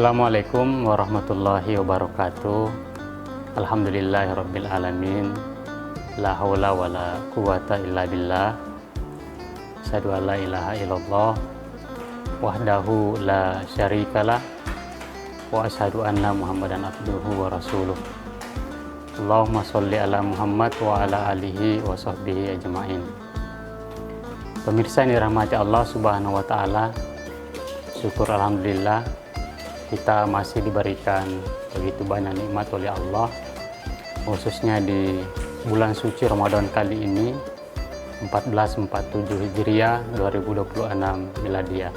Assalamualaikum warahmatullahi wabarakatuh. Alhamdulillahirabbil alamin. La haula wala quwata illa billah. Asyhadu an la ilaha illallah wahdahu la syarikalah wa asyhadu anna Muhammadan abduhu wa rasuluh. Allahumma sholli ala Muhammad wa ala alihi wa sahbihi ajmain. Pemirsa yang dirahmati Allah Subhanahu wa taala, syukur alhamdulillah kita masih diberikan begitu banyak nikmat oleh Allah, khususnya di bulan suci Ramadan kali ini 1447 Hijriah 2026 Miladiah.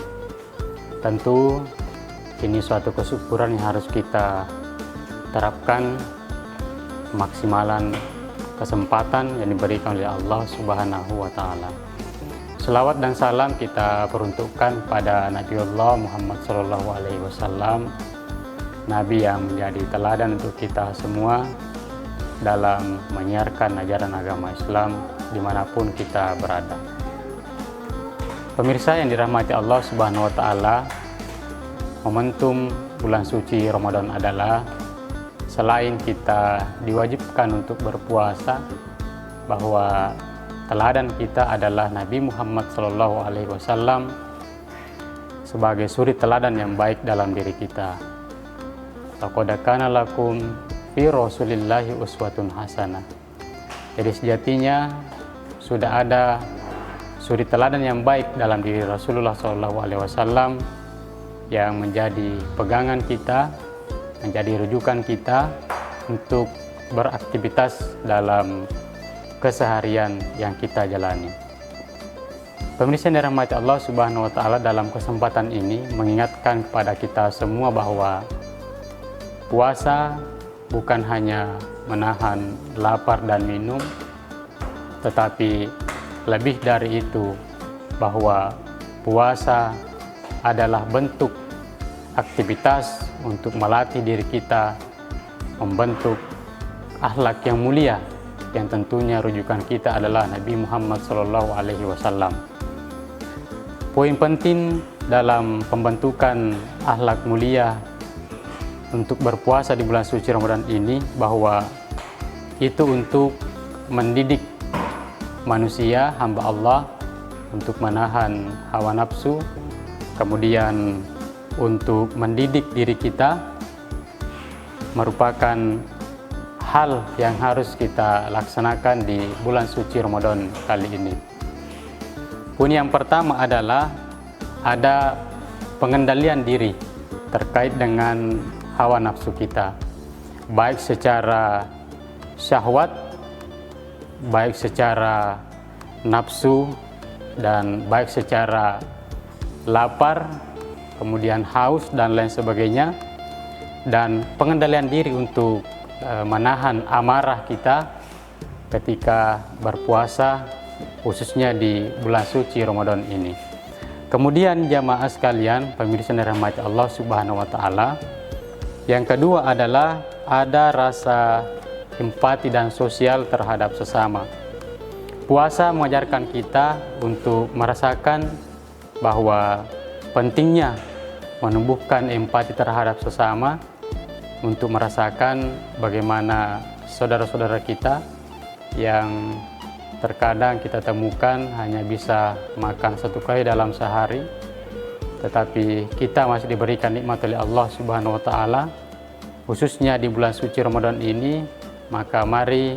Tentu ini suatu kesyukuran yang harus kita terapkan, maksimalan kesempatan yang diberikan oleh Allah Subhanahu wa taala. Selawat dan salam kita peruntukkan pada Nabiullah Muhammad SAW, Nabi yang menjadi teladan untuk kita semua dalam menyiarkan ajaran agama Islam dimanapun kita berada. Pemirsa yang dirahmati Allah Subhanahu wa taala, momentum bulan suci Ramadan adalah selain kita diwajibkan untuk berpuasa, bahwa teladan kita adalah Nabi Muhammad SAW sebagai suri teladan yang baik dalam diri kita. Laqad kana lakum fi Rasulillahi uswatun hasanah. Jadi sejatinya sudah ada suri teladan yang baik dalam diri Rasulullah SAW yang menjadi pegangan kita, menjadi rujukan kita untuk beraktivitas dalam keseharian yang kita jalani. Pemirsa yang dirahmati Allah Subhanahu wa taala, dalam kesempatan ini mengingatkan kepada kita semua bahwa puasa bukan hanya menahan lapar dan minum, tetapi lebih dari itu, bahwa puasa adalah bentuk aktivitas untuk melatih diri kita membentuk akhlak yang mulia, yang tentunya rujukan kita adalah Nabi Muhammad SAW. Poin penting dalam pembentukan akhlak mulia untuk berpuasa di bulan suci Ramadan ini, bahwa itu untuk mendidik manusia, hamba Allah, untuk menahan hawa nafsu, kemudian untuk mendidik diri kita, merupakan hal yang harus kita laksanakan di bulan suci Ramadan kali ini. Poin yang pertama adalah ada pengendalian diri terkait dengan hawa nafsu kita, baik secara syahwat, baik secara nafsu, dan baik secara lapar, kemudian haus dan lain sebagainya, dan pengendalian diri untuk menahan amarah kita ketika berpuasa, khususnya di bulan suci Ramadan ini. Kemudian jamaah sekalian, pemirsa yang dirahmati Allah Subhanahu wa taala, yang kedua adalah ada rasa empati dan sosial terhadap sesama. Puasa mengajarkan kita untuk merasakan bahwa pentingnya menumbuhkan empati terhadap sesama, untuk merasakan bagaimana saudara-saudara kita yang terkadang kita temukan hanya bisa makan satu kali dalam sehari, tetapi kita masih diberikan nikmat oleh Allah Subhanahu wa taala, khususnya di bulan suci Ramadan ini. Maka mari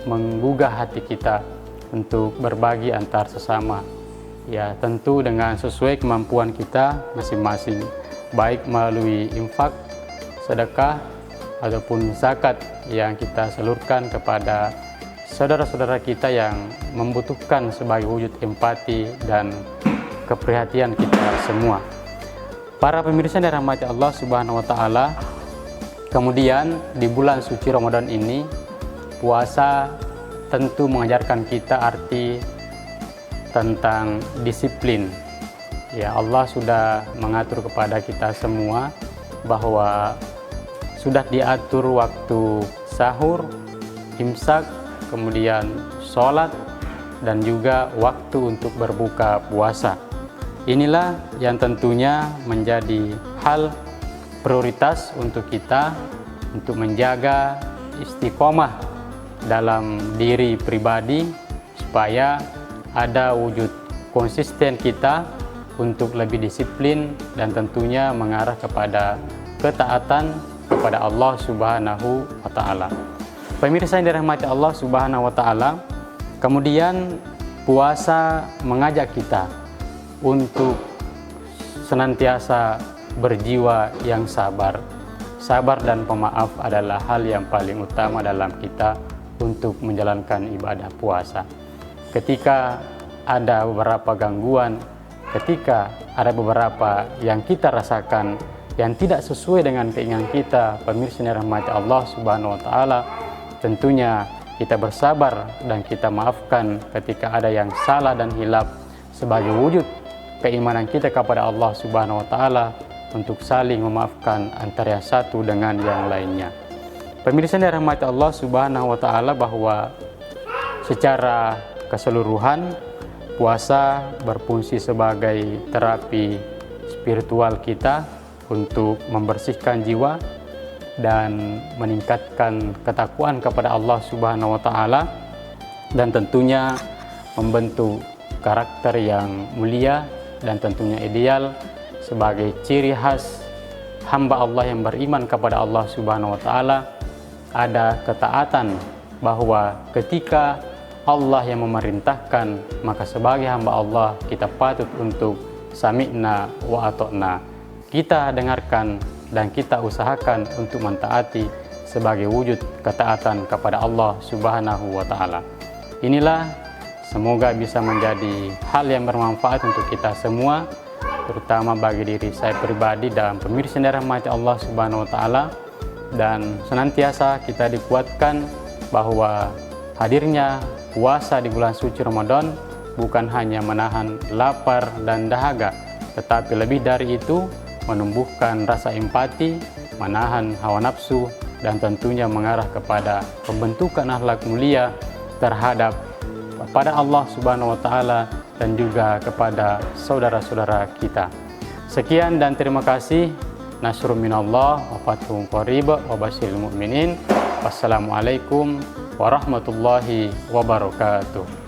menggugah hati kita untuk berbagi antar sesama, ya tentu dengan sesuai kemampuan kita masing-masing, baik melalui infak, sedekah, ataupun zakat yang kita salurkan kepada saudara-saudara kita yang membutuhkan sebagai wujud empati dan keprihatinan kita semua. Para pemirsa yang dirahmati Allah Subhanahu wa taala, kemudian di bulan suci Ramadan ini, puasa tentu mengajarkan kita arti tentang disiplin. Ya, Allah sudah mengatur kepada kita semua bahwa sudah diatur waktu sahur, imsak, kemudian sholat, dan juga waktu untuk berbuka puasa. Inilah yang tentunya menjadi hal prioritas untuk kita untuk menjaga istiqomah dalam diri pribadi supaya ada wujud konsisten kita untuk lebih disiplin dan tentunya mengarah kepada ketaatan kepada Allah Subhanahu wa taala. Pemirsa yang dirahmati Allah Subhanahu wa taala, kemudian puasa mengajak kita untuk senantiasa berjiwa yang sabar. Sabar dan pemaaf adalah hal yang paling utama dalam kita untuk menjalankan ibadah puasa. Ketika ada beberapa gangguan, ketika ada beberapa yang kita rasakan yang tidak sesuai dengan keinginan kita, pemirsa yang dirahmati Allah Subhanahu wa taala, tentunya kita bersabar dan kita maafkan ketika ada yang salah dan hilaf sebagai wujud keimanan kita kepada Allah Subhanahu wa taala untuk saling memaafkan antara yang satu dengan yang lainnya. Pemirsa yang dirahmati Allah Subhanahu wa taala, bahwa secara keseluruhan puasa berfungsi sebagai terapi spiritual kita untuk membersihkan jiwa dan meningkatkan ketakwaan kepada Allah Subhanahu wa taala, dan tentunya membentuk karakter yang mulia dan tentunya ideal sebagai ciri khas hamba Allah yang beriman kepada Allah Subhanahu wa taala. Ada ketaatan bahwa ketika Allah yang memerintahkan, maka sebagai hamba Allah kita patut untuk sami'na wa ata'na. Kita dengarkan dan kita usahakan untuk mentaati sebagai wujud ketaatan kepada Allah Subhanahu wa taala. Inilah semoga bisa menjadi hal yang bermanfaat untuk kita semua, terutama bagi diri saya pribadi dan pemirsa yang dirahmati Allah Subhanahu wa taala, dan senantiasa kita dikuatkan bahwa hadirnya puasa di bulan suci Ramadan bukan hanya menahan lapar dan dahaga, tetapi lebih dari itu menumbuhkan rasa empati, menahan hawa nafsu, dan tentunya mengarah kepada pembentukan akhlak mulia terhadap kepada Allah Subhanahu wa taala dan juga kepada saudara-saudara kita. Sekian dan terima kasih. Nasrun minallah wa fathun qarib wa basyiril mu'minin. Wassalamualaikum warahmatullahi wabarakatuh.